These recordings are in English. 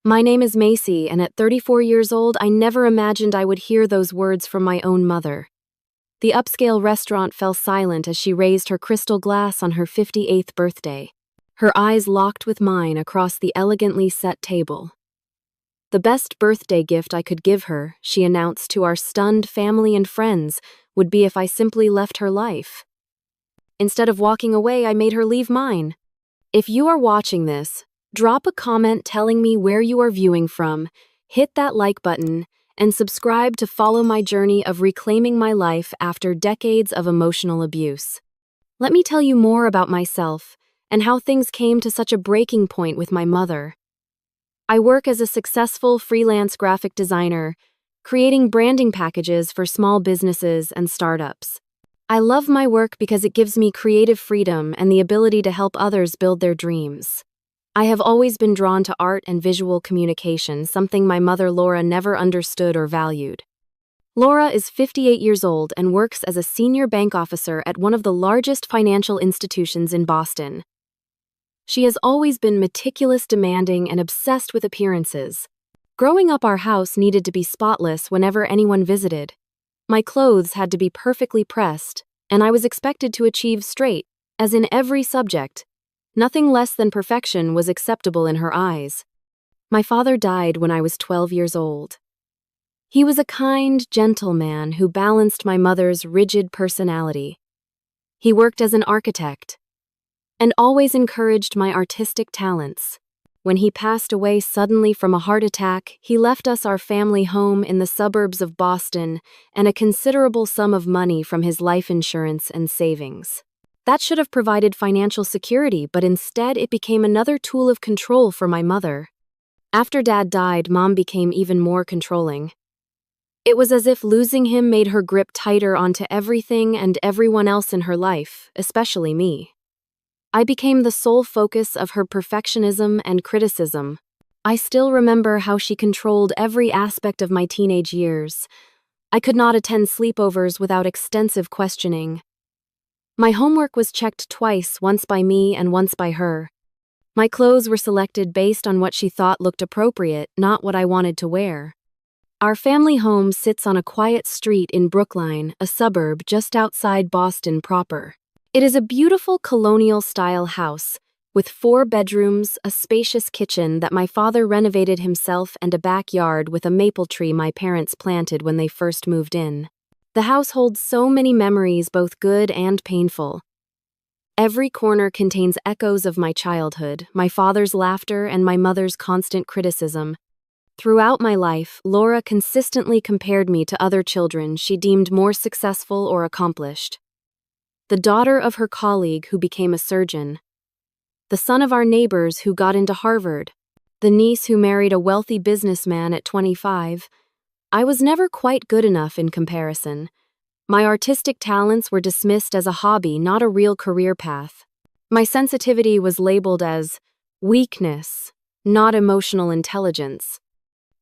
My name is Macy, and at 34 years old, I never imagined I would hear those words from my own mother. The upscale restaurant fell silent as she raised her crystal glass on her 58th birthday, her eyes locked with mine across the elegantly set table. The best birthday gift I could give her, she announced to our stunned family and friends, would be if I simply left her life. Instead of walking away, I made her leave mine. If you are watching this, drop a comment telling me where you are viewing from, hit that like button, and subscribe to follow my journey of reclaiming my life after decades of emotional abuse. Let me tell you more about myself and how things came to such a breaking point with my mother. I work as a successful freelance graphic designer, creating branding packages for small businesses and startups. I love my work because it gives me creative freedom and the ability to help others build their dreams. I have always been drawn to art and visual communication, something my mother Laura never understood or valued. Laura is 58 years old and works as a senior bank officer at one of the largest financial institutions in Boston. She has always been meticulous, demanding, and obsessed with appearances. Growing up, our house needed to be spotless whenever anyone visited. My clothes had to be perfectly pressed, and I was expected to achieve straight, as in every subject. Nothing less than perfection was acceptable in her eyes. My father died when I was 12 years old. He was a kind, gentle man who balanced my mother's rigid personality. He worked as an architect and always encouraged my artistic talents. When he passed away suddenly from a heart attack, he left us our family home in the suburbs of Boston and a considerable sum of money from his life insurance and savings. That should have provided financial security, but instead it became another tool of control for my mother. After Dad died, Mom became even more controlling. It was as if losing him made her grip tighter onto everything and everyone else in her life, especially me. I became the sole focus of her perfectionism and criticism. I still remember how she controlled every aspect of my teenage years. I could not attend sleepovers without extensive questioning. My homework was checked twice, once by me and once by her. My clothes were selected based on what she thought looked appropriate, not what I wanted to wear. Our family home sits on a quiet street in Brookline, a suburb just outside Boston proper. It is a beautiful colonial-style house, with 4 bedrooms, a spacious kitchen that my father renovated himself, and a backyard with a maple tree my parents planted when they first moved in. The house holds so many memories, both good and painful. Every corner contains echoes of my childhood, my father's laughter, and my mother's constant criticism. Throughout my life, Laura consistently compared me to other children she deemed more successful or accomplished. The daughter of her colleague who became a surgeon, the son of our neighbors who got into Harvard, the niece who married a wealthy businessman at 25. I was never quite good enough in comparison. My artistic talents were dismissed as a hobby, not a real career path. My sensitivity was labeled as weakness, not emotional intelligence.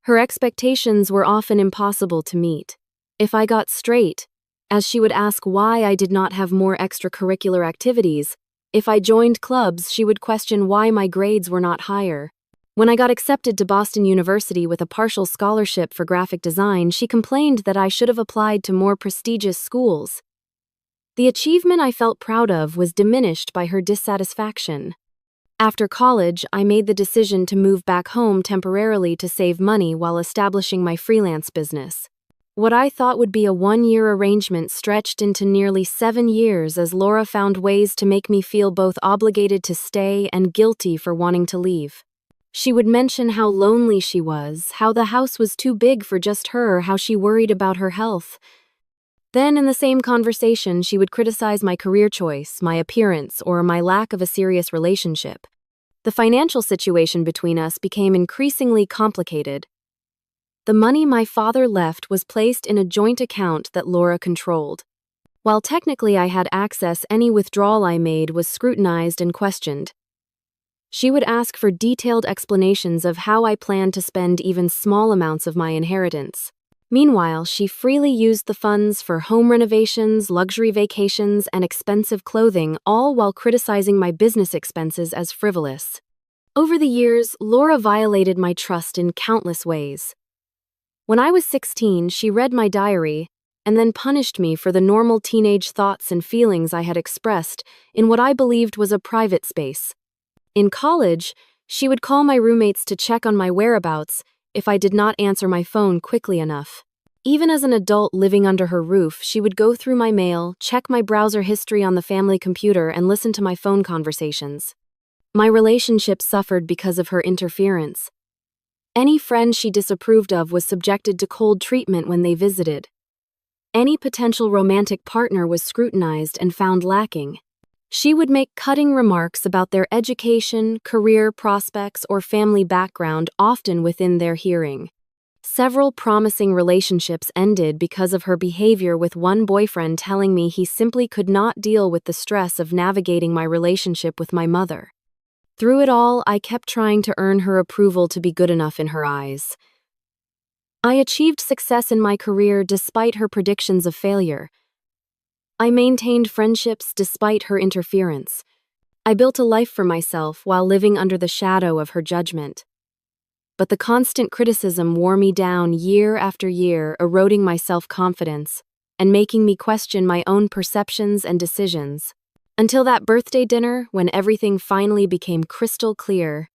Her expectations were often impossible to meet. If I got straight, as she would ask why I did not have more extracurricular activities. If I joined clubs, she would question why my grades were not higher. When I got accepted to Boston University with a partial scholarship for graphic design, she complained that I should have applied to more prestigious schools. The achievement I felt proud of was diminished by her dissatisfaction. After college, I made the decision to move back home temporarily to save money while establishing my freelance business. What I thought would be a 1-year arrangement stretched into nearly 7 years as Laura found ways to make me feel both obligated to stay and guilty for wanting to leave. She would mention how lonely she was, how the house was too big for just her, how she worried about her health. Then, in the same conversation, she would criticize my career choice, my appearance, or my lack of a serious relationship. The financial situation between us became increasingly complicated. The money my father left was placed in a joint account that Laura controlled. While technically I had access, any withdrawal I made was scrutinized and questioned. She would ask for detailed explanations of how I planned to spend even small amounts of my inheritance. Meanwhile, she freely used the funds for home renovations, luxury vacations, and expensive clothing, all while criticizing my business expenses as frivolous. Over the years, Laura violated my trust in countless ways. When I was 16, she read my diary and then punished me for the normal teenage thoughts and feelings I had expressed in what I believed was a private space. In college, she would call my roommates to check on my whereabouts if I did not answer my phone quickly enough. Even as an adult living under her roof, she would go through my mail, check my browser history on the family computer, and listen to my phone conversations. My relationship suffered because of her interference. Any friend she disapproved of was subjected to cold treatment when they visited. Any potential romantic partner was scrutinized and found lacking. She would make cutting remarks about their education, career prospects, or family background, often within their hearing. Several promising relationships ended because of her behavior, with one boyfriend telling me he simply could not deal with the stress of navigating my relationship with my mother. Through it all, I kept trying to earn her approval to be good enough in her eyes. I achieved success in my career despite her predictions of failure. I maintained friendships despite her interference. I built a life for myself while living under the shadow of her judgment. But the constant criticism wore me down year after year, eroding my self-confidence and making me question my own perceptions and decisions. Until that birthday dinner, when everything finally became crystal clear.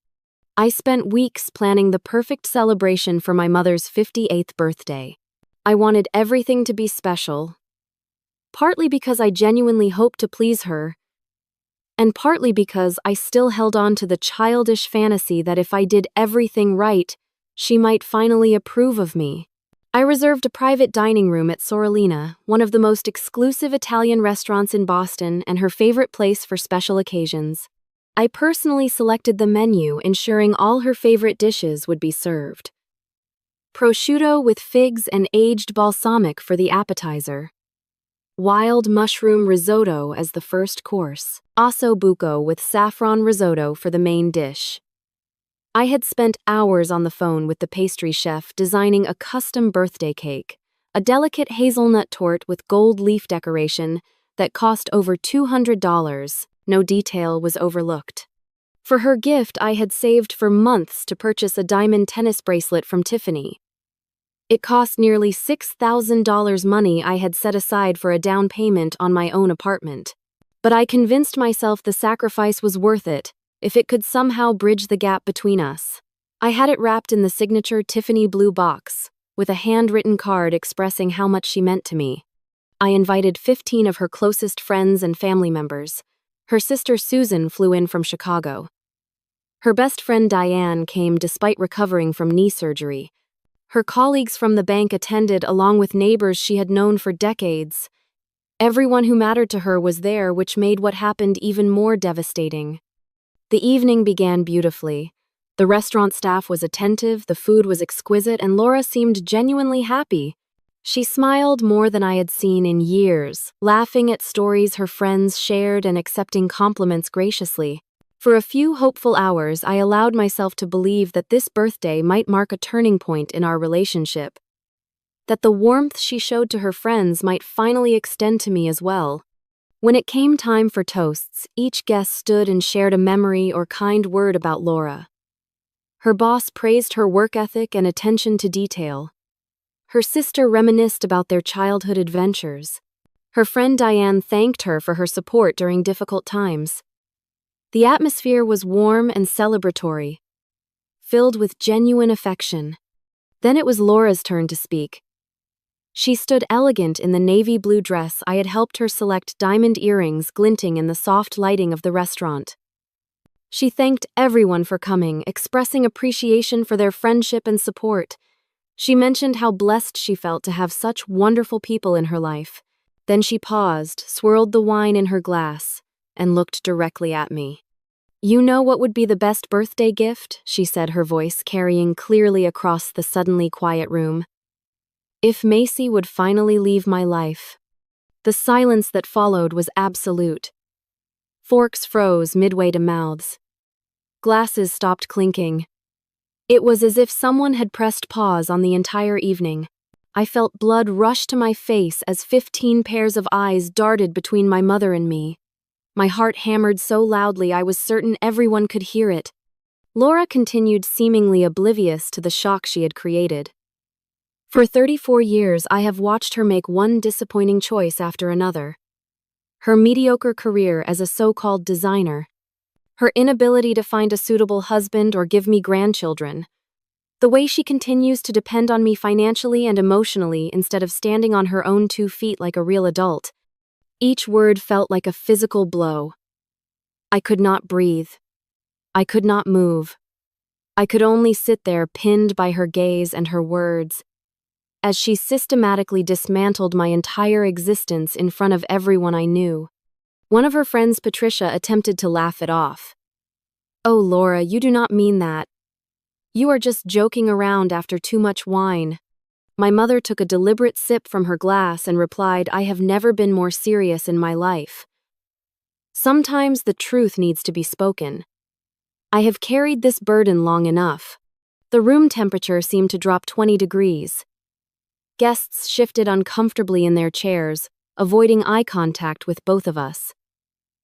I spent weeks planning the perfect celebration for my mother's 58th birthday. I wanted everything to be special, partly because I genuinely hoped to please her, and partly because I still held on to the childish fantasy that if I did everything right, she might finally approve of me. I reserved a private dining room at Sorellina, one of the most exclusive Italian restaurants in Boston and her favorite place for special occasions. I personally selected the menu, ensuring all her favorite dishes would be served. Prosciutto with figs and aged balsamic for the appetizer. Wild mushroom risotto as the first course. Osso buco with saffron risotto for the main dish. I had spent hours on the phone with the pastry chef designing a custom birthday cake, a delicate hazelnut torte with gold leaf decoration that cost over $200. No detail was overlooked. For her gift, I had saved for months to purchase a diamond tennis bracelet from Tiffany. It cost nearly $6,000, money I had set aside for a down payment on my own apartment. But I convinced myself the sacrifice was worth it, if it could somehow bridge the gap between us. I had it wrapped in the signature Tiffany blue box, with a handwritten card expressing how much she meant to me. I invited 15 of her closest friends and family members. Her sister Susan flew in from Chicago. Her best friend Diane came despite recovering from knee surgery. Her colleagues from the bank attended, along with neighbors she had known for decades. Everyone who mattered to her was there, which made what happened even more devastating. The evening began beautifully. The restaurant staff was attentive, the food was exquisite, and Laura seemed genuinely happy. She smiled more than I had seen in years, laughing at stories her friends shared and accepting compliments graciously. For a few hopeful hours, I allowed myself to believe that this birthday might mark a turning point in our relationship, that the warmth she showed to her friends might finally extend to me as well. When it came time for toasts, each guest stood and shared a memory or kind word about Laura. Her boss praised her work ethic and attention to detail. Her sister reminisced about their childhood adventures. Her friend Diane thanked her for her support during difficult times. The atmosphere was warm and celebratory, filled with genuine affection. Then it was Laura's turn to speak. She stood elegant in the navy blue dress I had helped her select, diamond earrings glinting in the soft lighting of the restaurant. She thanked everyone for coming, expressing appreciation for their friendship and support. She mentioned how blessed she felt to have such wonderful people in her life. Then she paused, swirled the wine in her glass, and looked directly at me. "You know what would be the best birthday gift?" she said, her voice carrying clearly across the suddenly quiet room. "If Macy would finally leave my life." The silence that followed was absolute. Forks froze midway to mouths. Glasses stopped clinking. It was as if someone had pressed pause on the entire evening. I felt blood rush to my face as 15 pairs of eyes darted between my mother and me. My heart hammered so loudly I was certain everyone could hear it. Laura continued seemingly oblivious to the shock she had created. For 34 years, I have watched her make one disappointing choice after another. Her mediocre career as a so-called designer, her inability to find a suitable husband or give me grandchildren, the way she continues to depend on me financially and emotionally instead of standing on her own 2 feet like a real adult. Each word felt like a physical blow. I could not breathe. I could not move. I could only sit there pinned by her gaze and her words, as she systematically dismantled my entire existence in front of everyone I knew. One of her friends, Patricia, attempted to laugh it off. "Oh, Laura, you do not mean that. You are just joking around after too much wine." My mother took a deliberate sip from her glass and replied, "I have never been more serious in my life. Sometimes the truth needs to be spoken. I have carried this burden long enough." The room temperature seemed to drop 20 degrees. Guests shifted uncomfortably in their chairs, avoiding eye contact with both of us.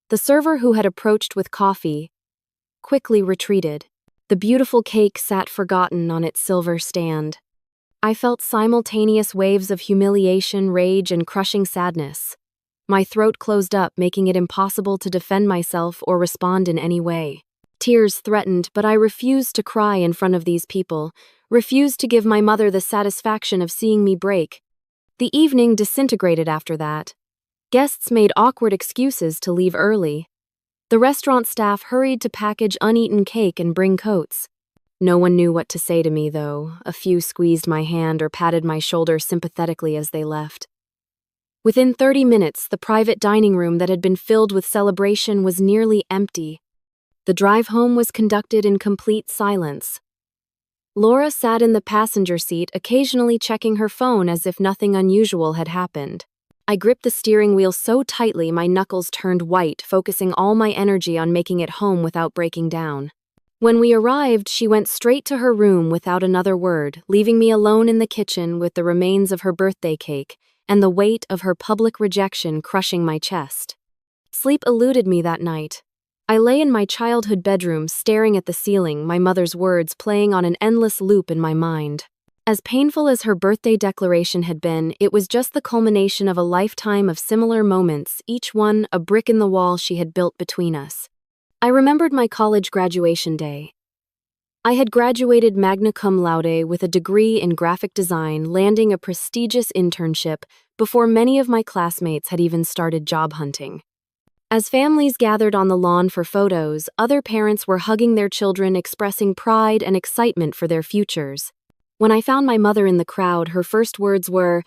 The server who had approached with coffee quickly retreated. The beautiful cake sat forgotten on its silver stand. I felt simultaneous waves of humiliation, rage, and crushing sadness. My throat closed up, making it impossible to defend myself or respond in any way. Tears threatened, but I refused to cry in front of these people, refused to give my mother the satisfaction of seeing me break. The evening disintegrated after that. Guests made awkward excuses to leave early. The restaurant staff hurried to package uneaten cake and bring coats. No one knew what to say to me, though. A few squeezed my hand or patted my shoulder sympathetically as they left. Within 30 minutes, the private dining room that had been filled with celebration was nearly empty. The drive home was conducted in complete silence. Laura sat in the passenger seat, occasionally checking her phone as if nothing unusual had happened. I gripped the steering wheel so tightly my knuckles turned white, focusing all my energy on making it home without breaking down. When we arrived, she went straight to her room without another word, leaving me alone in the kitchen with the remains of her birthday cake and the weight of her public rejection crushing my chest. Sleep eluded me that night. I lay in my childhood bedroom, staring at the ceiling, my mother's words playing on an endless loop in my mind. As painful as her birthday declaration had been, it was just the culmination of a lifetime of similar moments, each one a brick in the wall she had built between us. I remembered my college graduation day. I had graduated magna cum laude with a degree in graphic design, landing a prestigious internship before many of my classmates had even started job hunting. As families gathered on the lawn for photos, other parents were hugging their children, expressing pride and excitement for their futures. When I found my mother in the crowd, her first words were,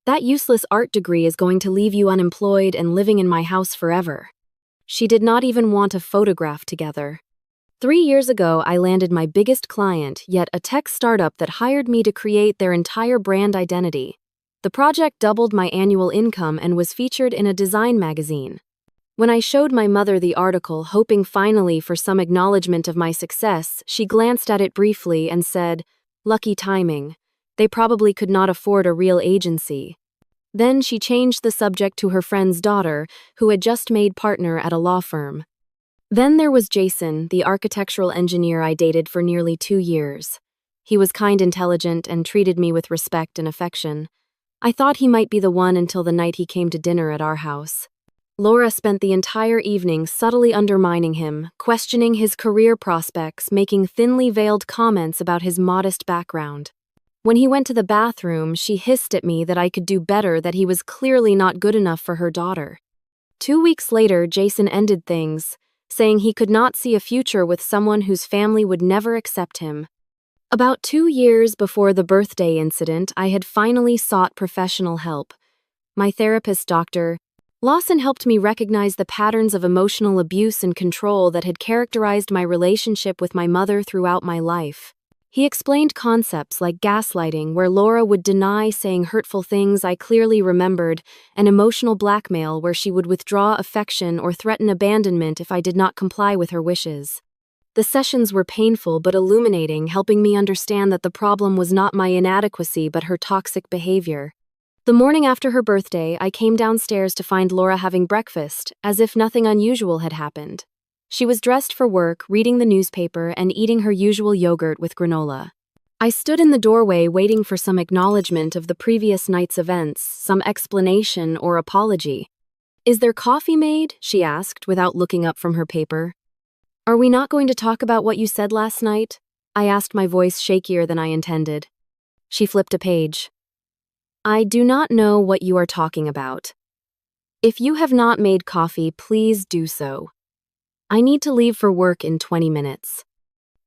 "That useless art degree is going to leave you unemployed and living in my house forever." She did not even want a photograph together. 3 years ago, I landed my biggest client, yet a tech startup that hired me to create their entire brand identity. The project doubled my annual income and was featured in a design magazine. When I showed my mother the article, hoping finally for some acknowledgement of my success, she glanced at it briefly and said, "Lucky timing. They probably could not afford a real agency." Then she changed the subject to her friend's daughter, who had just made partner at a law firm. Then there was Jason, the architectural engineer I dated for nearly 2 years. He was kind, intelligent, and treated me with respect and affection. I thought he might be the one until the night he came to dinner at our house. Laura spent the entire evening subtly undermining him, questioning his career prospects, making thinly veiled comments about his modest background. When he went to the bathroom, she hissed at me that I could do better, that he was clearly not good enough for her daughter. 2 weeks later, Jason ended things, saying he could not see a future with someone whose family would never accept him. About 2 years before the birthday incident, I had finally sought professional help. My therapist, Dr. Lawson, helped me recognize the patterns of emotional abuse and control that had characterized my relationship with my mother throughout my life. He explained concepts like gaslighting, where Laura would deny saying hurtful things I clearly remembered, and emotional blackmail, where she would withdraw affection or threaten abandonment if I did not comply with her wishes. The sessions were painful but illuminating, helping me understand that the problem was not my inadequacy but her toxic behavior. The morning after her birthday, I came downstairs to find Laura having breakfast, as if nothing unusual had happened. She was dressed for work, reading the newspaper, and eating her usual yogurt with granola. I stood in the doorway waiting for some acknowledgement of the previous night's events, some explanation or apology. "Is there coffee made?" she asked, without looking up from her paper. "Are we not going to talk about what you said last night?" I asked, my voice shakier than I intended. She flipped a page. "I do not know what you are talking about. If you have not made coffee, please do so. I need to leave for work in 20 minutes.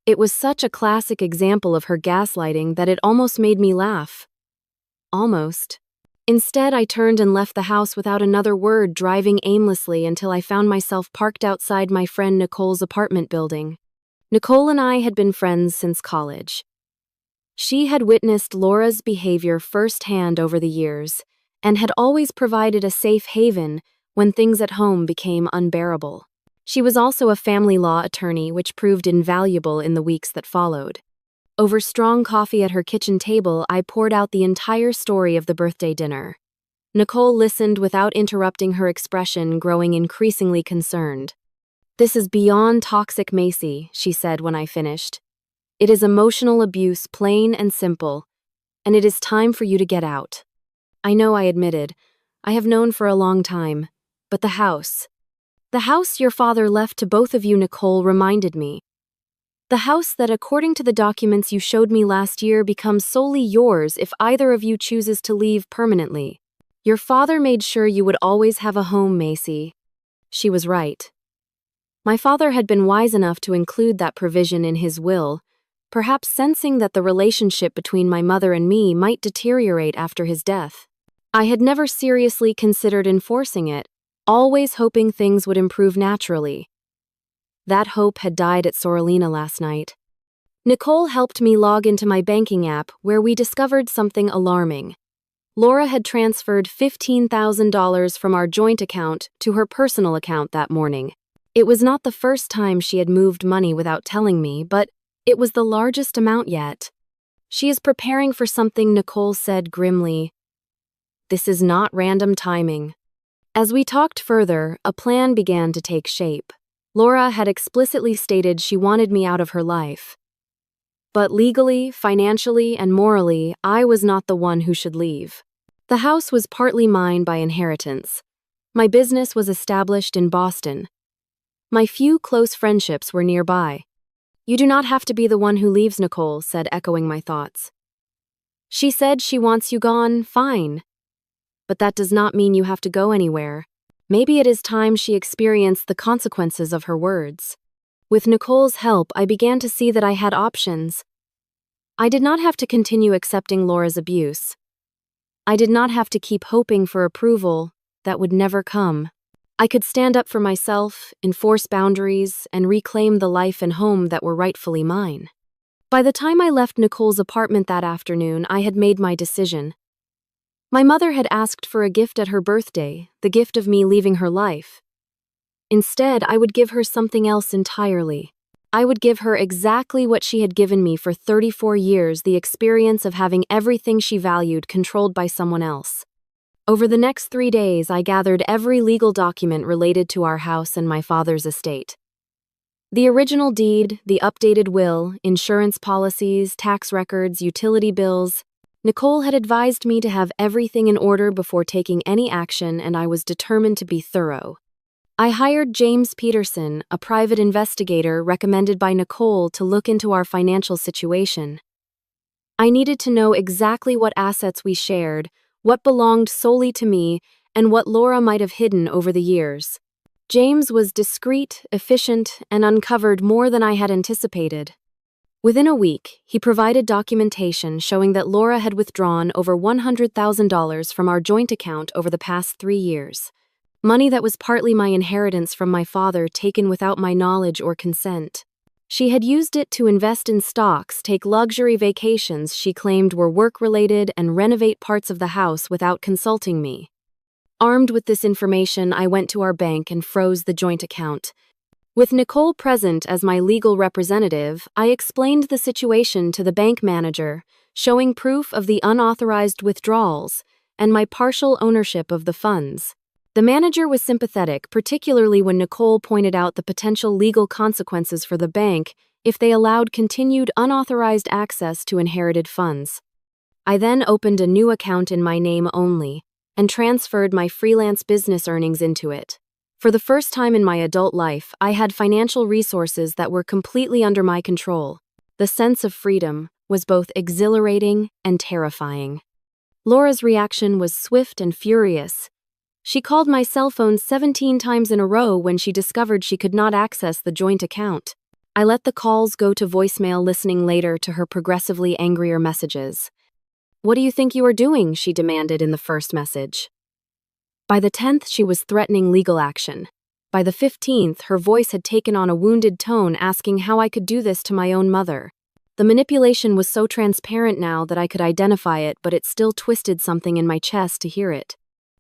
It was such a classic example of her gaslighting that it almost made me laugh. Almost. Instead, I turned and left the house without another word, driving aimlessly until I found myself parked outside my friend Nicole's apartment building. Nicole and I had been friends since college. She had witnessed Laura's behavior firsthand over the years and had always provided a safe haven when things at home became unbearable. She was also a family law attorney, which proved invaluable in the weeks that followed. Over strong coffee at her kitchen table, I poured out the entire story of the birthday dinner. Nicole listened without interrupting, her expression growing increasingly concerned. "This is beyond toxic, Macy," she said when I finished. "It is emotional abuse, plain and simple, and it is time for you to get out." "I know," I admitted. "I have known for a long time. But the house your father left to both of you," Nicole reminded me. "The house that, according to the documents you showed me last year, becomes solely yours if either of you chooses to leave permanently. Your father made sure you would always have a home, Macy." She was right. My father had been wise enough to include that provision in his will, perhaps sensing that the relationship between my mother and me might deteriorate after his death. I had never seriously considered enforcing it, always hoping things would improve naturally. That hope had died at Sorolina last night. Nicole helped me log into my banking app, where we discovered something alarming. Laura had transferred $15,000 from our joint account to her personal account that morning. It was not the first time she had moved money without telling me, but it was the largest amount yet. "She is preparing for something," Nicole said grimly. "This is not random timing." As we talked further, a plan began to take shape. Laura had explicitly stated she wanted me out of her life. But legally, financially, and morally, I was not the one who should leave. The house was partly mine by inheritance. My business was established in Boston. My few close friendships were nearby. "You do not have to be the one who leaves," Nicole said, echoing my thoughts. "She said she wants you gone, fine. But that does not mean you have to go anywhere. Maybe it is time she experienced the consequences of her words." With Nicole's help, I began to see that I had options. I did not have to continue accepting Laura's abuse. I did not have to keep hoping for approval that would never come. I could stand up for myself, enforce boundaries, and reclaim the life and home that were rightfully mine. By the time I left Nicole's apartment that afternoon, I had made my decision. My mother had asked for a gift at her birthday, the gift of me leaving her life. Instead, I would give her something else entirely. I would give her exactly what she had given me for 34 years, the experience of having everything she valued controlled by someone else. Over the next 3 days, I gathered every legal document related to our house and my father's estate. The original deed, the updated will, insurance policies, tax records, utility bills. Nicole had advised me to have everything in order before taking any action, and I was determined to be thorough. I hired James Peterson, a private investigator recommended by Nicole, to look into our financial situation. I needed to know exactly what assets we shared, what belonged solely to me, and what Laura might have hidden over the years. James was discreet, efficient, and uncovered more than I had anticipated. Within a week, he provided documentation showing that Laura had withdrawn over $100,000 from our joint account over the past 3 years. Money that was partly my inheritance from my father, taken without my knowledge or consent. She had used it to invest in stocks, take luxury vacations she claimed were work-related, and renovate parts of the house without consulting me. Armed with this information, I went to our bank and froze the joint account. With Nicole present as my legal representative, I explained the situation to the bank manager, showing proof of the unauthorized withdrawals and my partial ownership of the funds. The manager was sympathetic, particularly when Nicole pointed out the potential legal consequences for the bank if they allowed continued unauthorized access to inherited funds. I then opened a new account in my name only and transferred my freelance business earnings into it. For the first time in my adult life, I had financial resources that were completely under my control. The sense of freedom was both exhilarating and terrifying. Laura's reaction was swift and furious. She called my cell phone 17 times in a row when she discovered she could not access the joint account. I let the calls go to voicemail, listening later to her progressively angrier messages. "What do you think you are doing?" she demanded in the first message. By the 10th, she was threatening legal action. By the 15th, her voice had taken on a wounded tone, asking how I could do this to my own mother. The manipulation was so transparent now that I could identify it, but it still twisted something in my chest to hear it.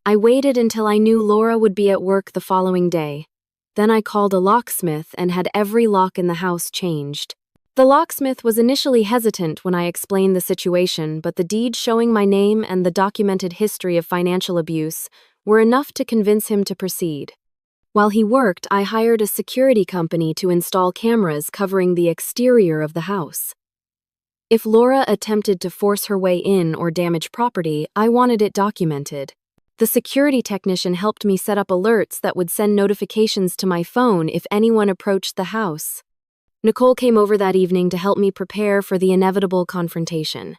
I waited until I knew Laura would be at work the following day. Then I called a locksmith and had every lock in the house changed. The locksmith was initially hesitant when I explained the situation, but the deed showing my name and the documented history of financial abuse were enough to convince him to proceed. While he worked, I hired a security company to install cameras covering the exterior of the house. If Laura attempted to force her way in or damage property, I wanted it documented. The security technician helped me set up alerts that would send notifications to my phone if anyone approached the house. Nicole came over that evening to help me prepare for the inevitable confrontation.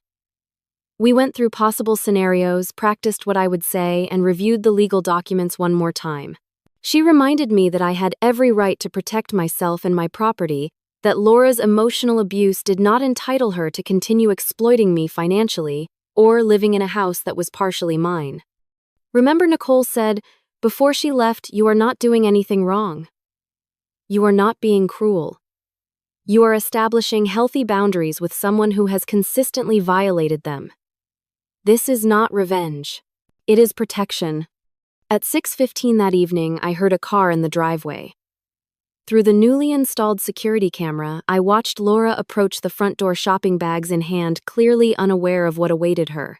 We went through possible scenarios, practiced what I would say, and reviewed the legal documents one more time. She reminded me that I had every right to protect myself and my property, that Laura's emotional abuse did not entitle her to continue exploiting me financially or living in a house that was partially mine. Remember, Nicole said, before she left, "You are not doing anything wrong. You are not being cruel. You are establishing healthy boundaries with someone who has consistently violated them. This is not revenge. It is protection." At 6:15 that evening, I heard a car in the driveway. Through the newly installed security camera, I watched Laura approach the front door, shopping bags in hand, clearly unaware of what awaited her.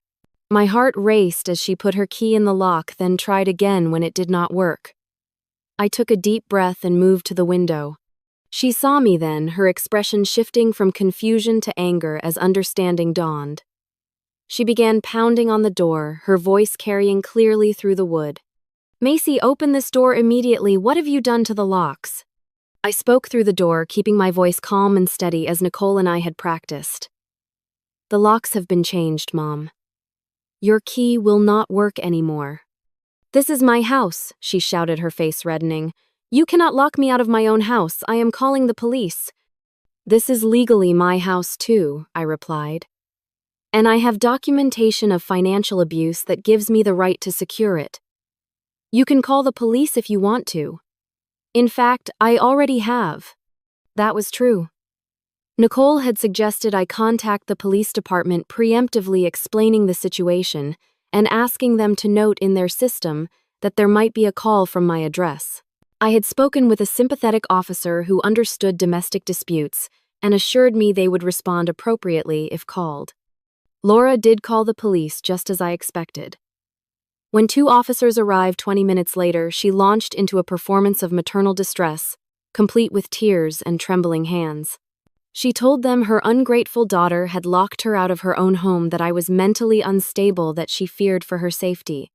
My heart raced as she put her key in the lock, then tried again when it did not work. I took a deep breath and moved to the window. She saw me then, her expression shifting from confusion to anger as understanding dawned. She began pounding on the door, her voice carrying clearly through the wood. "Macy, open this door immediately. What have you done to the locks?" I spoke through the door, keeping my voice calm and steady as Nicole and I had practiced. "The locks have been changed, Mom. Your key will not work anymore." "This is my house," she shouted, her face reddening. "You cannot lock me out of my own house. I am calling the police." "This is legally my house too," I replied. "And I have documentation of financial abuse that gives me the right to secure it. You can call the police if you want to. In fact, I already have." That was true. Nicole had suggested I contact the police department, preemptively explaining the situation and asking them to note in their system that there might be a call from my address. I had spoken with a sympathetic officer who understood domestic disputes and assured me they would respond appropriately if called. Laura did call the police, just as I expected. When 2 officers arrived 20 minutes later, she launched into a performance of maternal distress, complete with tears and trembling hands. She told them her ungrateful daughter had locked her out of her own home, that I was mentally unstable, that she feared for her safety.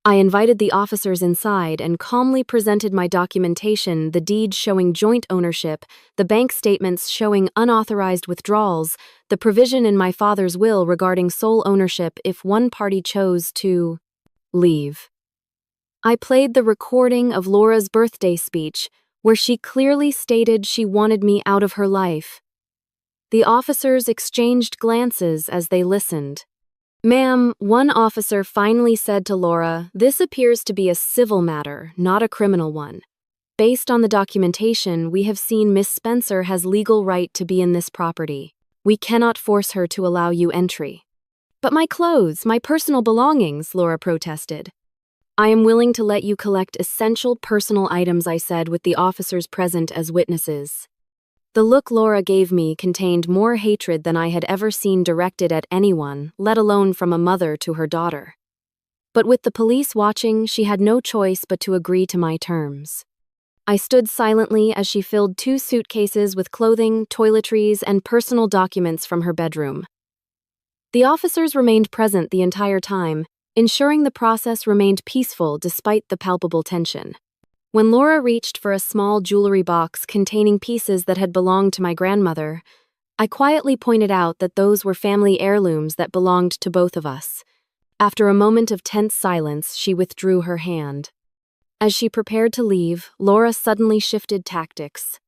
I invited the officers inside and calmly presented my documentation, the deed showing joint ownership, the bank statements showing unauthorized withdrawals, the provision in my father's will regarding sole ownership if one party chose to leave. I played the recording of Laura's birthday speech, where she clearly stated she wanted me out of her life. The officers exchanged glances as they listened. "Ma'am," one officer finally said to Laura, "this appears to be a civil matter, not a criminal one. Based on the documentation, we have seen Miss Spencer has legal right to be in this property. We cannot force her to allow you entry." "But my clothes, my personal belongings," Laura protested. "I am willing to let you collect essential personal items," I said, with the officers present as witnesses. The look Laura gave me contained more hatred than I had ever seen directed at anyone, let alone from a mother to her daughter. But with the police watching, she had no choice but to agree to my terms. I stood silently as she filled 2 suitcases with clothing, toiletries, and personal documents from her bedroom. The officers remained present the entire time, ensuring the process remained peaceful despite the palpable tension. When Laura reached for a small jewelry box containing pieces that had belonged to my grandmother, I quietly pointed out that those were family heirlooms that belonged to both of us. After a moment of tense silence, she withdrew her hand. As she prepared to leave, Laura suddenly shifted tactics.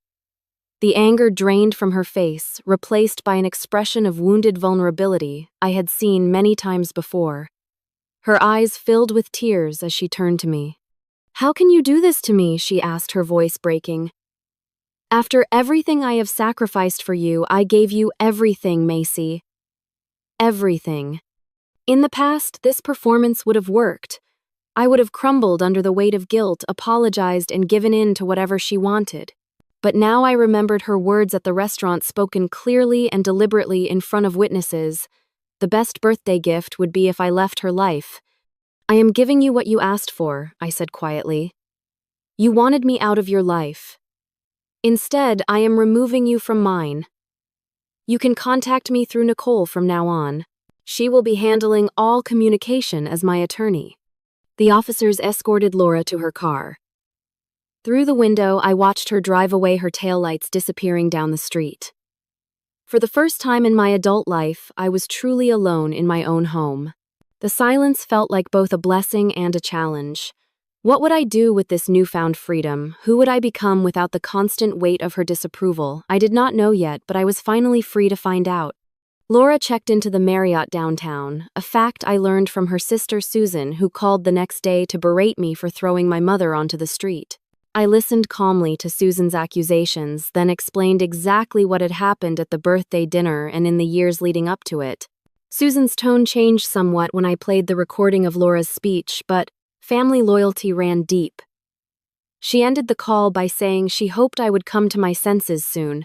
The anger drained from her face, replaced by an expression of wounded vulnerability I had seen many times before. Her eyes filled with tears as she turned to me. "How can you do this to me?" she asked, her voice breaking. "After everything I have sacrificed for you, I gave you everything, Macy. Everything. In the past, this performance would have worked. I would have crumbled under the weight of guilt, apologized, and given in to whatever she wanted. But now I remembered her words at the restaurant, spoken clearly and deliberately in front of witnesses. The best birthday gift would be if I left her life. "I am giving you what you asked for," I said quietly. "You wanted me out of your life. Instead, I am removing you from mine. You can contact me through Nicole from now on. She will be handling all communication as my attorney." The officers escorted Laura to her car. Through the window, I watched her drive away, her taillights disappearing down the street. For the first time in my adult life, I was truly alone in my own home. The silence felt like both a blessing and a challenge. What would I do with this newfound freedom? Who would I become without the constant weight of her disapproval? I did not know yet, but I was finally free to find out. Laura checked into the Marriott downtown, a fact I learned from her sister Susan, who called the next day to berate me for throwing my mother onto the street. I listened calmly to Susan's accusations, then explained exactly what had happened at the birthday dinner and in the years leading up to it. Susan's tone changed somewhat when I played the recording of Laura's speech, but family loyalty ran deep. She ended the call by saying she hoped I would come to my senses soon.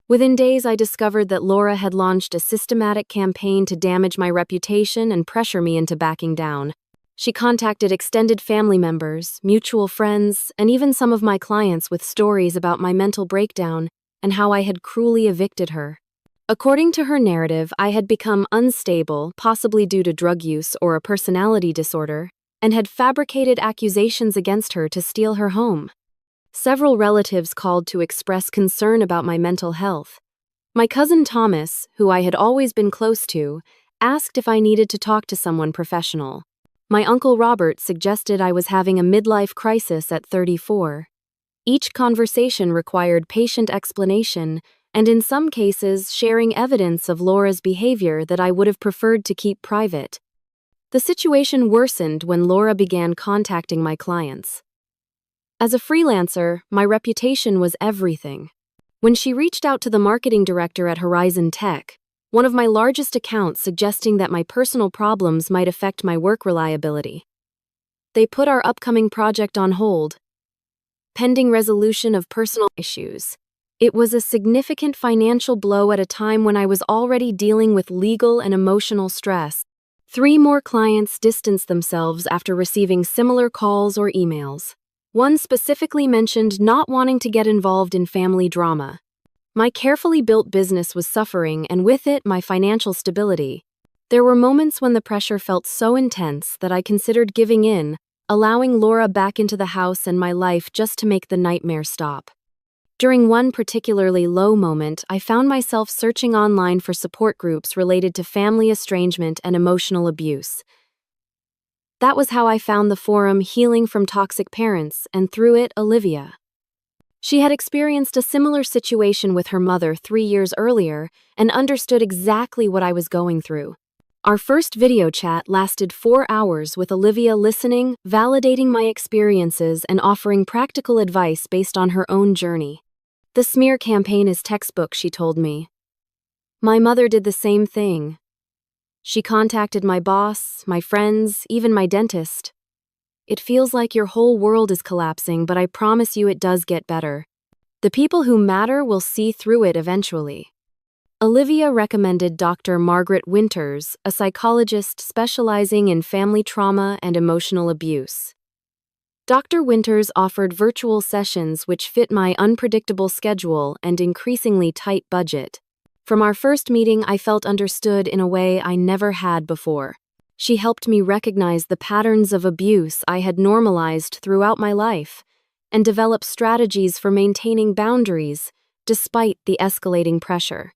Within days, I discovered that Laura had launched a systematic campaign to damage my reputation and pressure me into backing down. She contacted extended family members, mutual friends, and even some of my clients with stories about my mental breakdown and how I had cruelly evicted her. According to her narrative, I had become unstable, possibly due to drug use or a personality disorder, and had fabricated accusations against her to steal her home. Several relatives called to express concern about my mental health. My cousin Thomas, who I had always been close to, asked if I needed to talk to someone professional. My uncle Robert suggested I was having a midlife crisis at 34. Each conversation required patient explanation, and in some cases sharing evidence of Laura's behavior that I would have preferred to keep private. The situation worsened when Laura began contacting my clients. As a freelancer, my reputation was everything. When she reached out to the marketing director at Horizon Tech, one of my largest accounts, suggesting that my personal problems might affect my work reliability, they put our upcoming project on hold, pending resolution of personal issues. It was a significant financial blow at a time when I was already dealing with legal and emotional stress. 3 more clients distanced themselves after receiving similar calls or emails. One specifically mentioned not wanting to get involved in family drama. My carefully built business was suffering, and with it, my financial stability. There were moments when the pressure felt so intense that I considered giving in, allowing Laura back into the house and my life just to make the nightmare stop. During one particularly low moment, I found myself searching online for support groups related to family estrangement and emotional abuse. That was how I found the forum Healing from Toxic Parents, and through it, Olivia. She had experienced a similar situation with her mother 3 years earlier and understood exactly what I was going through. Our first video chat lasted 4 hours, with Olivia listening, validating my experiences, and offering practical advice based on her own journey. "The smear campaign is textbook," she told me. "My mother did the same thing. She contacted my boss, my friends, even my dentist. It feels like your whole world is collapsing, but I promise you it does get better. The people who matter will see through it eventually." Olivia recommended Dr. Margaret Winters, a psychologist specializing in family trauma and emotional abuse. Dr. Winters offered virtual sessions which fit my unpredictable schedule and increasingly tight budget. From our first meeting, I felt understood in a way I never had before. She helped me recognize the patterns of abuse I had normalized throughout my life and develop strategies for maintaining boundaries despite the escalating pressure.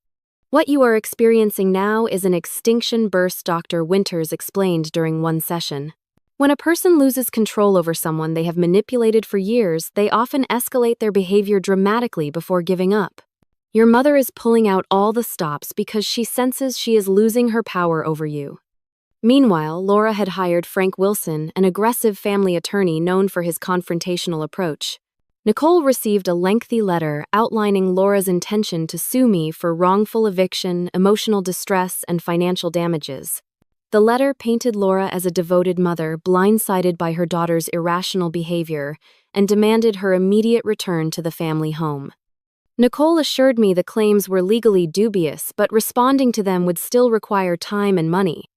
What you are experiencing now is an extinction burst, Dr. Winters explained during one session. When a person loses control over someone they have manipulated for years, they often escalate their behavior dramatically before giving up. Your mother is pulling out all the stops because she senses she is losing her power over you. Meanwhile, Laura had hired Frank Wilson, an aggressive family attorney known for his confrontational approach. Nicole received a lengthy letter outlining Laura's intention to sue me for wrongful eviction, emotional distress, and financial damages. The letter painted Laura as a devoted mother blindsided by her daughter's irrational behavior and demanded her immediate return to the family home. Nicole assured me the claims were legally dubious, but responding to them would still require time and money.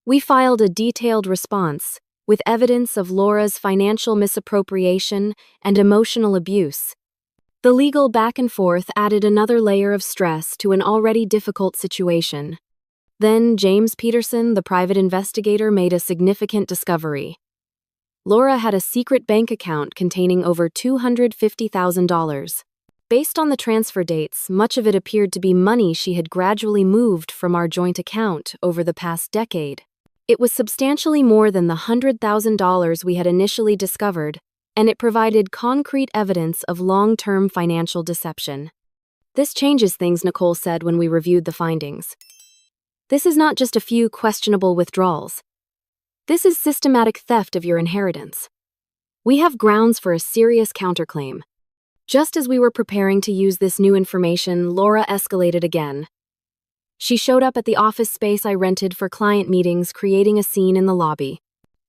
We filed a detailed response, with evidence of Laura's financial misappropriation and emotional abuse. The legal back and forth added another layer of stress to an already difficult situation. Then James Peterson, the private investigator, made a significant discovery. Laura had a secret bank account containing over $250,000. Based on the transfer dates, much of it appeared to be money she had gradually moved from our joint account over the past decade. It was substantially more than the $100,000 we had initially discovered, and it provided concrete evidence of long-term financial deception. This changes things, Nicole said when we reviewed the findings. This is not just a few questionable withdrawals. This is systematic theft of your inheritance. We have grounds for a serious counterclaim. Just as we were preparing to use this new information, Laura escalated again. She showed up at the office space I rented for client meetings, creating a scene in the lobby.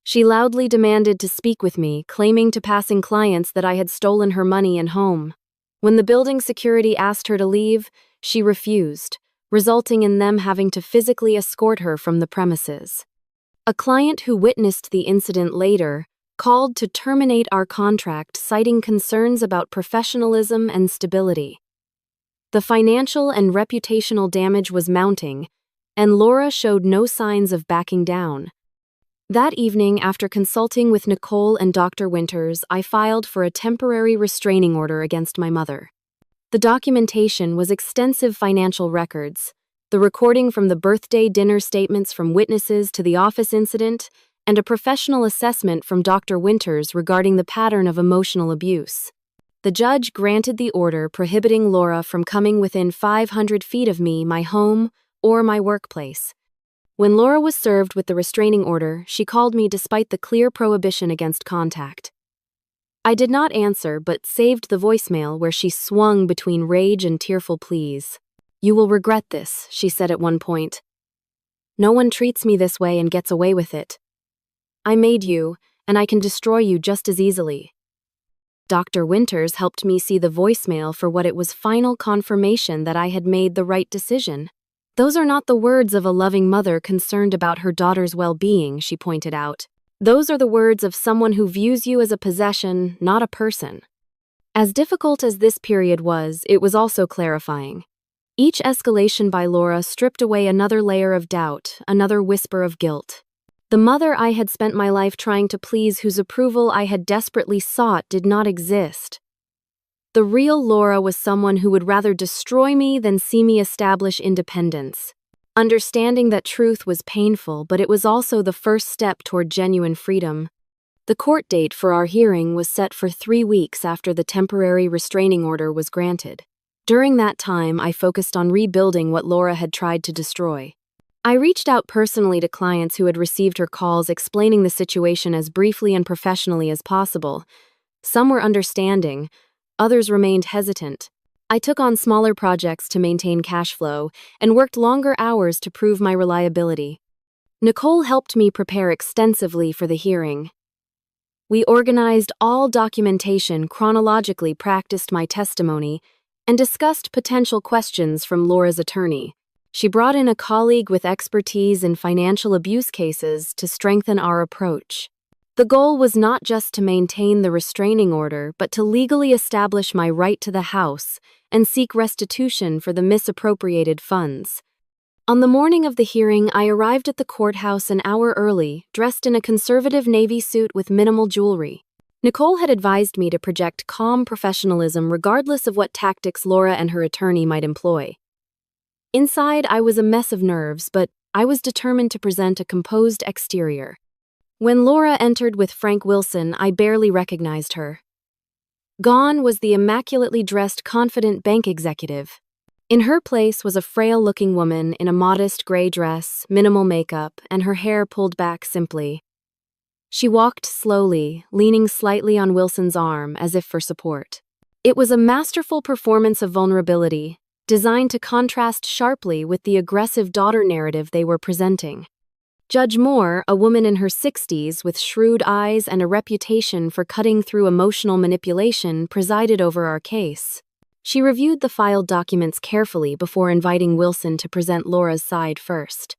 She loudly demanded to speak with me, claiming to passing clients that I had stolen her money and home. When the building security asked her to leave, she refused, resulting in them having to physically escort her from the premises. A client who witnessed the incident later called to terminate our contract, citing concerns about professionalism and stability. The financial and reputational damage was mounting, and Laura showed no signs of backing down. That evening, after consulting with Nicole and Dr. Winters, I filed for a temporary restraining order against my mother. The documentation was extensive financial records, the recording from the birthday dinner, statements from witnesses to the office incident, and a professional assessment from Dr. Winters regarding the pattern of emotional abuse. The judge granted the order prohibiting Laura from coming within 500 feet of me, my home, or my workplace. When Laura was served with the restraining order, she called me despite the clear prohibition against contact. I did not answer, but saved the voicemail where she swung between rage and tearful pleas. "You will regret this," she said at one point. "No one treats me this way and gets away with it. I made you, and I can destroy you just as easily." Dr. Winters helped me see the voicemail for what it was: final confirmation that I had made the right decision. "Those are not the words of a loving mother concerned about her daughter's well-being," she pointed out. "Those are the words of someone who views you as a possession, not a person." As difficult as this period was, it was also clarifying. Each escalation by Laura stripped away another layer of doubt, another whisper of guilt. The mother I had spent my life trying to please, whose approval I had desperately sought, did not exist. The real Laura was someone who would rather destroy me than see me establish independence. Understanding that truth was painful, but it was also the first step toward genuine freedom. The court date for our hearing was set for 3 weeks after the temporary restraining order was granted. During that time, I focused on rebuilding what Laura had tried to destroy. I reached out personally to clients who had received her calls, explaining the situation as briefly and professionally as possible. Some were understanding, others remained hesitant. I took on smaller projects to maintain cash flow and worked longer hours to prove my reliability. Nicole helped me prepare extensively for the hearing. We organized all documentation, chronologically practiced my testimony, and discussed potential questions from Laura's attorney. She brought in a colleague with expertise in financial abuse cases to strengthen our approach. The goal was not just to maintain the restraining order, but to legally establish my right to the house and seek restitution for the misappropriated funds. On the morning of the hearing, I arrived at the courthouse an hour early, dressed in a conservative navy suit with minimal jewelry. Nicole had advised me to project calm professionalism regardless of what tactics Laura and her attorney might employ. Inside, I was a mess of nerves, but I was determined to present a composed exterior. When Laura entered with Frank Wilson, I barely recognized her. Gone was the immaculately dressed, confident bank executive. In her place was a frail-looking woman in a modest gray dress, minimal makeup, and her hair pulled back simply. She walked slowly, leaning slightly on Wilson's arm as if for support. It was a masterful performance of vulnerability, designed to contrast sharply with the aggressive daughter narrative they were presenting. Judge Moore, a woman in her 60s with shrewd eyes and a reputation for cutting through emotional manipulation, presided over our case. She reviewed the filed documents carefully before inviting Wilson to present Laura's side first.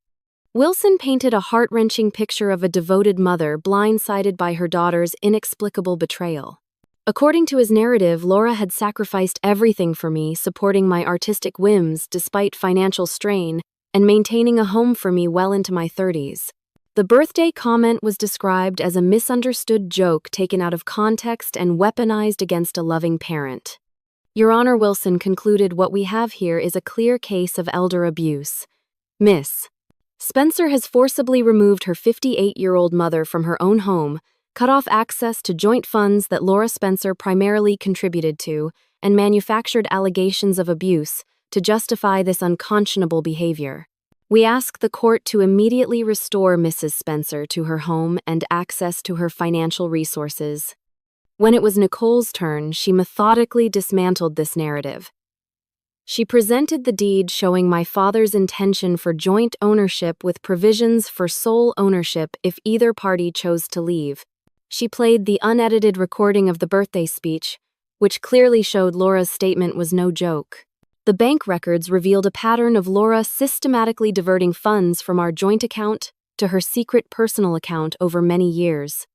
Wilson painted a heart-wrenching picture of a devoted mother blindsided by her daughter's inexplicable betrayal. According to his narrative, Laura had sacrificed everything for me, supporting my artistic whims despite financial strain, and maintaining a home for me well into my 30s. The birthday comment was described as a misunderstood joke taken out of context and weaponized against a loving parent. Your Honor, Wilson concluded what we have here is a clear case of elder abuse. Miss Spencer has forcibly removed her 58-year-old mother from her own home, cut off access to joint funds that Laura Spencer primarily contributed to, and manufactured allegations of abuse to justify this unconscionable behavior. We ask the court to immediately restore Mrs. Spencer to her home and access to her financial resources. When it was Nicole's turn, she methodically dismantled this narrative. She presented the deed showing my father's intention for joint ownership with provisions for sole ownership if either party chose to leave. She played the unedited recording of the birthday speech, which clearly showed Laura's statement was no joke. The bank records revealed a pattern of Laura systematically diverting funds from our joint account to her secret personal account over many years.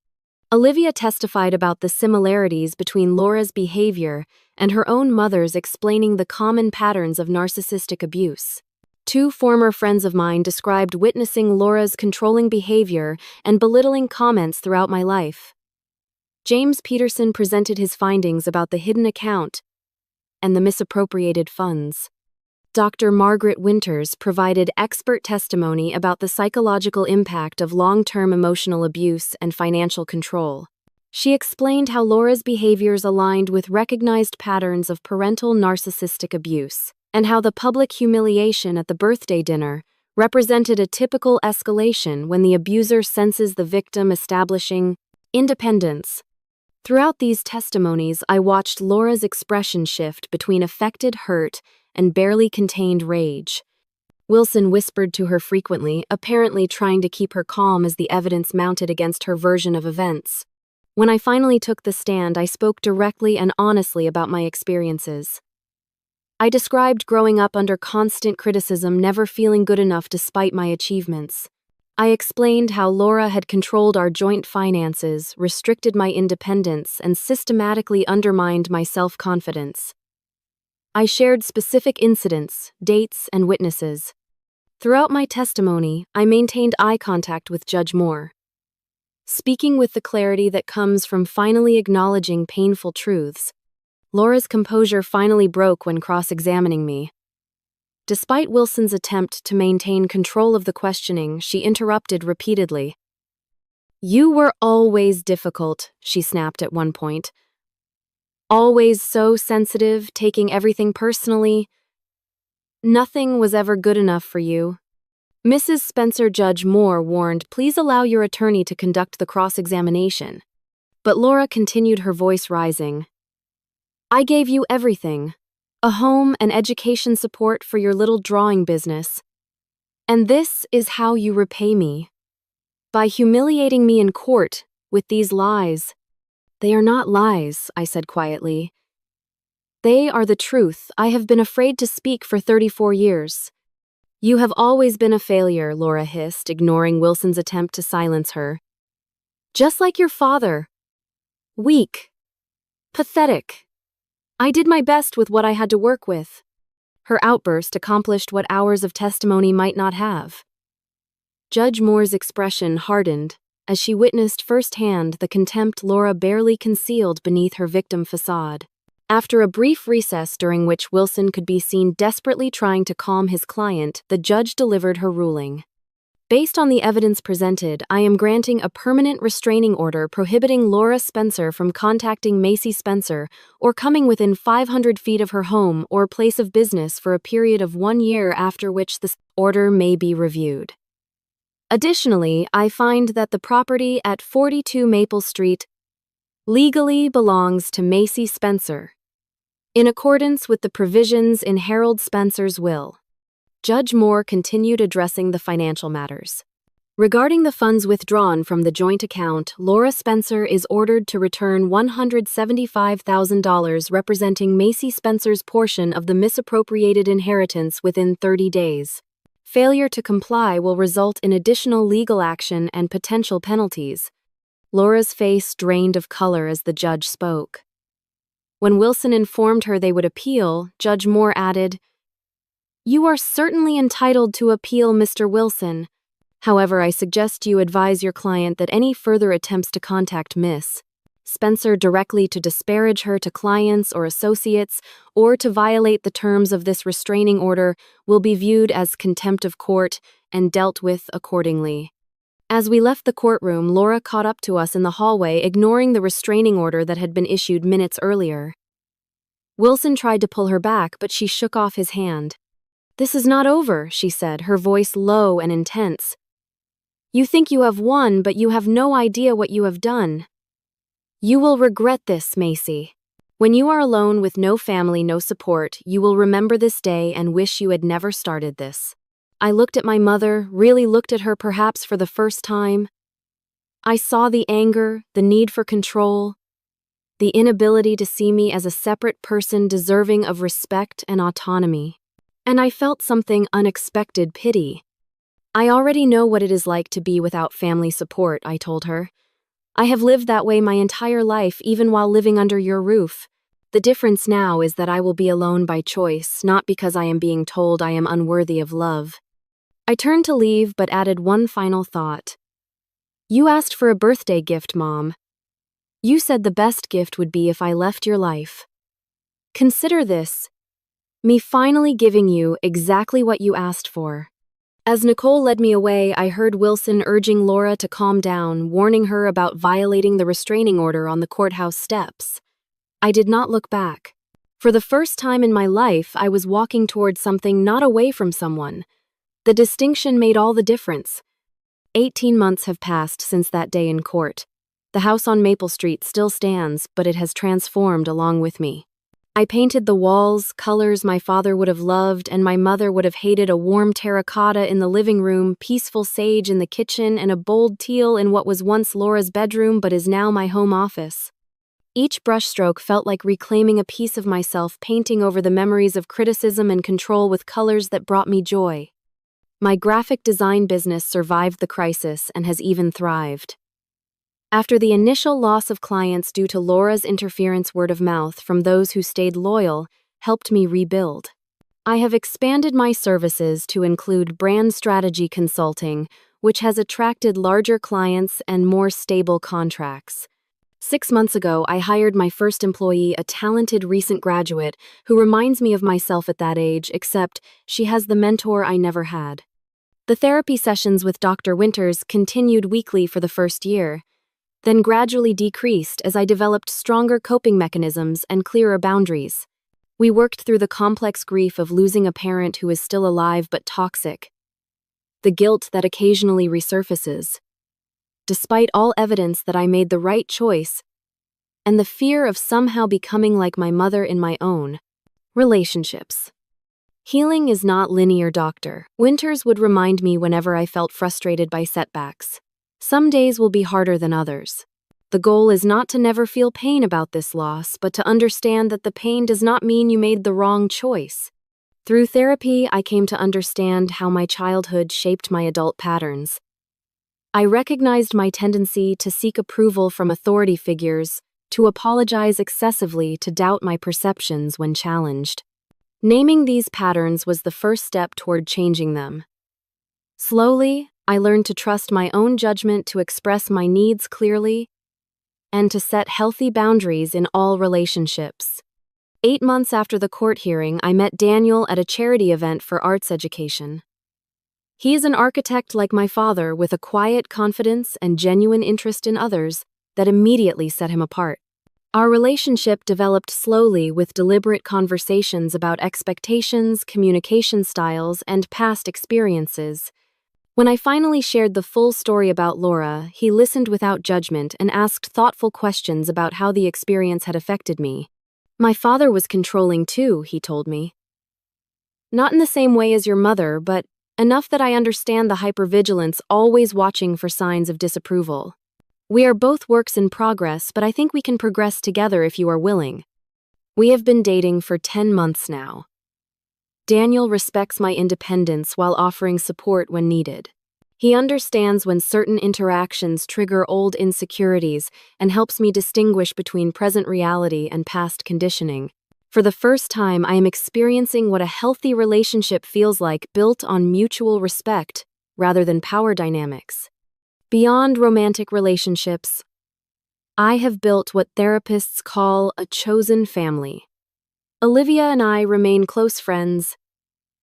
Olivia testified about the similarities between Laura's behavior and her own mother's, explaining the common patterns of narcissistic abuse. Two former friends of mine described witnessing Laura's controlling behavior and belittling comments throughout my life. James Peterson presented his findings about the hidden account and the misappropriated funds. Dr. Margaret Winters provided expert testimony about the psychological impact of long-term emotional abuse and financial control. She explained how Laura's behaviors aligned with recognized patterns of parental narcissistic abuse, and how the public humiliation at the birthday dinner represented a typical escalation when the abuser senses the victim establishing independence. Throughout these testimonies, I watched Laura's expression shift between affected hurt and barely contained rage. Wilson whispered to her frequently, apparently trying to keep her calm as the evidence mounted against her version of events. When I finally took the stand, I spoke directly and honestly about my experiences. I described growing up under constant criticism, never feeling good enough despite my achievements. I explained how Laura had controlled our joint finances, restricted my independence, and systematically undermined my self-confidence. I shared specific incidents, dates, and witnesses. Throughout my testimony, I maintained eye contact with Judge Moore, speaking with the clarity that comes from finally acknowledging painful truths. Laura's composure finally broke when cross-examining me. Despite Wilson's attempt to maintain control of the questioning, she interrupted repeatedly. "You were always difficult," she snapped at one point. "Always so sensitive, taking everything personally. Nothing was ever good enough for you." Mrs. Spencer, Judge Moore warned, "Please allow your attorney to conduct the cross-examination." But Laura continued, her voice rising. "I gave you everything. A home and education support for your little drawing business. And this is how you repay me. By humiliating me in court with these lies." "They are not lies," I said quietly. They are the truth. I have been afraid to speak for 34 years. You have always been a failure, Laura hissed, ignoring Wilson's attempt to silence her. Just like your father. Weak. Pathetic. I did my best with what I had to work with. Her outburst accomplished what hours of testimony might not have. Judge Moore's expression hardened as she witnessed firsthand the contempt Laura barely concealed beneath her victim facade. After a brief recess during which Wilson could be seen desperately trying to calm his client, the judge delivered her ruling. Based on the evidence presented, I am granting a permanent restraining order prohibiting Laura Spencer from contacting Macy Spencer or coming within 500 feet of her home or place of business for a period of 1 year, after which the order may be reviewed. Additionally, I find that the property at 42 Maple Street legally belongs to Macy Spencer, in accordance with the provisions in Harold Spencer's will. Judge Moore continued addressing the financial matters. Regarding the funds withdrawn from the joint account, Laura Spencer is ordered to return $175,000 representing Macy Spencer's portion of the misappropriated inheritance within 30 days. Failure to comply will result in additional legal action and potential penalties. Laura's face drained of color as the judge spoke. When Wilson informed her they would appeal, Judge Moore added, "You are certainly entitled to appeal, Mr. Wilson. However, I suggest you advise your client that any further attempts to contact Miss Spencer directly to disparage her to clients or associates or to violate the terms of this restraining order will be viewed as contempt of court and dealt with accordingly." As we left the courtroom, Laura caught up to us in the hallway, ignoring the restraining order that had been issued minutes earlier. Wilson tried to pull her back, but she shook off his hand. "This is not over," she said, her voice low and intense. "You think you have won, but you have no idea what you have done. You will regret this, Macy. When you are alone with no family, no support, you will remember this day and wish you had never started this." I looked at my mother, really looked at her perhaps for the first time. I saw the anger, the need for control, the inability to see me as a separate person deserving of respect and autonomy. And I felt something unexpected pity. "I already know what it is like to be without family support," I told her. "I have lived that way my entire life, even while living under your roof. The difference now is that I will be alone by choice, not because I am being told I am unworthy of love." I turned to leave, but added one final thought. "You asked for a birthday gift, Mom. You said the best gift would be if I left your life. Consider this, me finally giving you exactly what you asked for." As Nicole led me away, I heard Wilson urging Laura to calm down, warning her about violating the restraining order on the courthouse steps. I did not look back. For the first time in my life, I was walking towards something, not away from someone. The distinction made all the difference. 18 months have passed since that day in court. The house on Maple Street still stands, but it has transformed along with me. I painted the walls, colors my father would have loved and my mother would have hated: a warm terracotta in the living room, peaceful sage in the kitchen, and a bold teal in what was once Laura's bedroom but is now my home office. Each brushstroke felt like reclaiming a piece of myself, painting over the memories of criticism and control with colors that brought me joy. My graphic design business survived the crisis and has even thrived. After the initial loss of clients due to Laura's interference, word of mouth from those who stayed loyal helped me rebuild. I have expanded my services to include brand strategy consulting, which has attracted larger clients and more stable contracts. 6 months ago, I hired my first employee, a talented recent graduate who reminds me of myself at that age, except she has the mentor I never had. The therapy sessions with Dr. Winters continued weekly for the first year, then gradually decreased as I developed stronger coping mechanisms and clearer boundaries. We worked through the complex grief of losing a parent who is still alive but toxic, the guilt that occasionally resurfaces, despite all evidence that I made the right choice, and the fear of somehow becoming like my mother in my own relationships. Healing is not linear, Dr. Winters would remind me whenever I felt frustrated by setbacks. Some days will be harder than others. The goal is not to never feel pain about this loss, but to understand that the pain does not mean you made the wrong choice. Through therapy, I came to understand how my childhood shaped my adult patterns. I recognized my tendency to seek approval from authority figures, to apologize excessively, to doubt my perceptions when challenged. Naming these patterns was the first step toward changing them. Slowly, I learned to trust my own judgment, to express my needs clearly, and to set healthy boundaries in all relationships. 8 months after the court hearing, I met Daniel at a charity event for arts education. He is an architect like my father, with a quiet confidence and genuine interest in others that immediately set him apart. Our relationship developed slowly, with deliberate conversations about expectations, communication styles, and past experiences. When I finally shared the full story about Laura, he listened without judgment and asked thoughtful questions about how the experience had affected me. My father was controlling too, he told me. Not in the same way as your mother, but enough that I understand the hypervigilance, always watching for signs of disapproval. We are both works in progress, but I think we can progress together if you are willing. We have been dating for 10 months now. Daniel respects my independence while offering support when needed. He understands when certain interactions trigger old insecurities and helps me distinguish between present reality and past conditioning. For the first time, I am experiencing what a healthy relationship feels like, built on mutual respect rather than power dynamics. Beyond romantic relationships, I have built what therapists call a chosen family. Olivia and I remain close friends,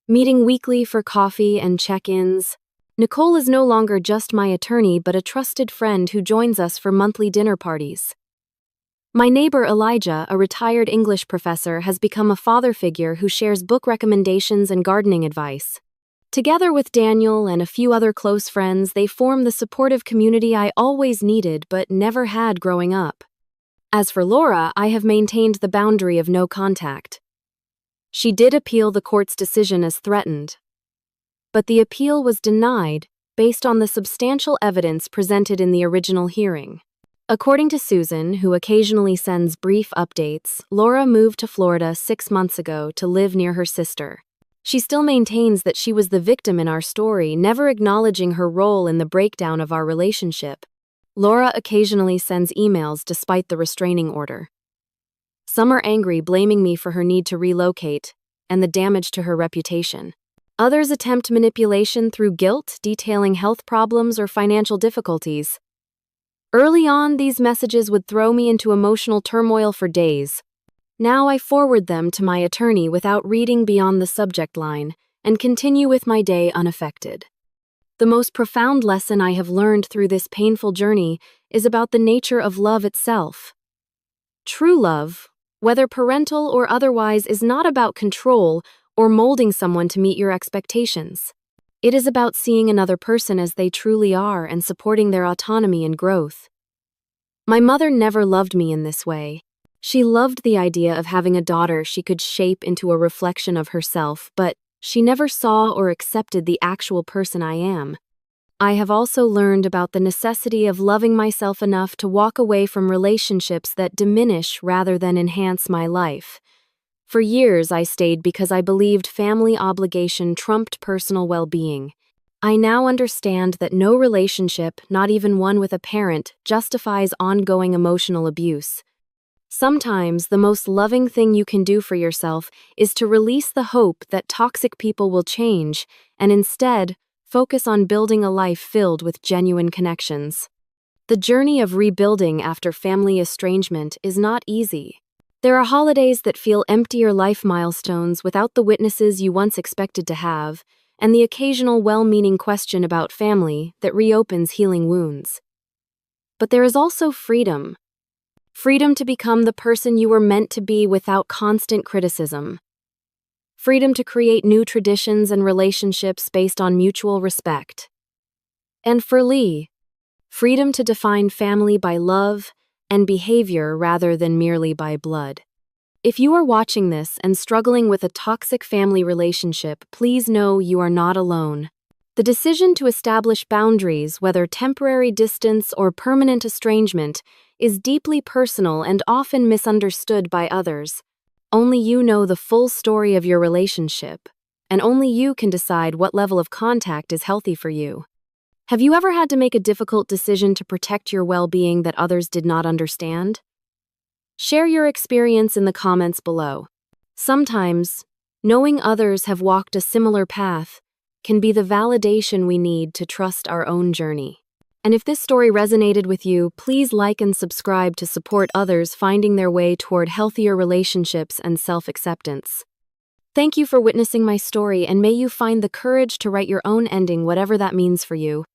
meeting weekly for coffee and check-ins. Nicole is no longer just my attorney, but a trusted friend who joins us for monthly dinner parties. My neighbor Elijah, a retired English professor, has become a father figure who shares book recommendations and gardening advice. Together with Daniel and a few other close friends, they form the supportive community I always needed but never had growing up. As for Laura, I have maintained the boundary of no contact. She did appeal the court's decision as threatened, but the appeal was denied based on the substantial evidence presented in the original hearing. According to Susan, who occasionally sends brief updates, Laura moved to Florida 6 months ago to live near her sister. She still maintains that she was the victim in our story, never acknowledging her role in the breakdown of our relationship. Laura occasionally sends emails despite the restraining order. Some are angry, blaming me for her need to relocate and the damage to her reputation. Others attempt manipulation through guilt, detailing health problems or financial difficulties. Early on, these messages would throw me into emotional turmoil for days. Now I forward them to my attorney without reading beyond the subject line and continue with my day unaffected. The most profound lesson I have learned through this painful journey is about the nature of love itself. True love, whether parental or otherwise, is not about control or molding someone to meet your expectations. It is about seeing another person as they truly are and supporting their autonomy and growth. My mother never loved me in this way. She loved the idea of having a daughter she could shape into a reflection of herself, but she never saw or accepted the actual person I am. I have also learned about the necessity of loving myself enough to walk away from relationships that diminish rather than enhance my life. For years, I stayed because I believed family obligation trumped personal well-being. I now understand that no relationship, not even one with a parent, justifies ongoing emotional abuse. Sometimes the most loving thing you can do for yourself is to release the hope that toxic people will change and instead focus on building a life filled with genuine connections. The journey of rebuilding after family estrangement is not easy. There are holidays that feel empty, or life milestones without the witnesses you once expected to have, and the occasional well-meaning question about family that reopens healing wounds. But there is also freedom. Freedom to become the person you were meant to be without constant criticism. Freedom to create new traditions and relationships based on mutual respect. And for Lee, freedom to define family by love and behavior rather than merely by blood. If you are watching this and struggling with a toxic family relationship, please know you are not alone. The decision to establish boundaries, whether temporary distance or permanent estrangement, is deeply personal and often misunderstood by others. Only you know the full story of your relationship, and only you can decide what level of contact is healthy for you. Have you ever had to make a difficult decision to protect your well-being that others did not understand? Share your experience in the comments below. Sometimes, knowing others have walked a similar path can be the validation we need to trust our own journey. And if this story resonated with you, please like and subscribe to support others finding their way toward healthier relationships and self-acceptance. Thank you for witnessing my story, and may you find the courage to write your own ending, whatever that means for you.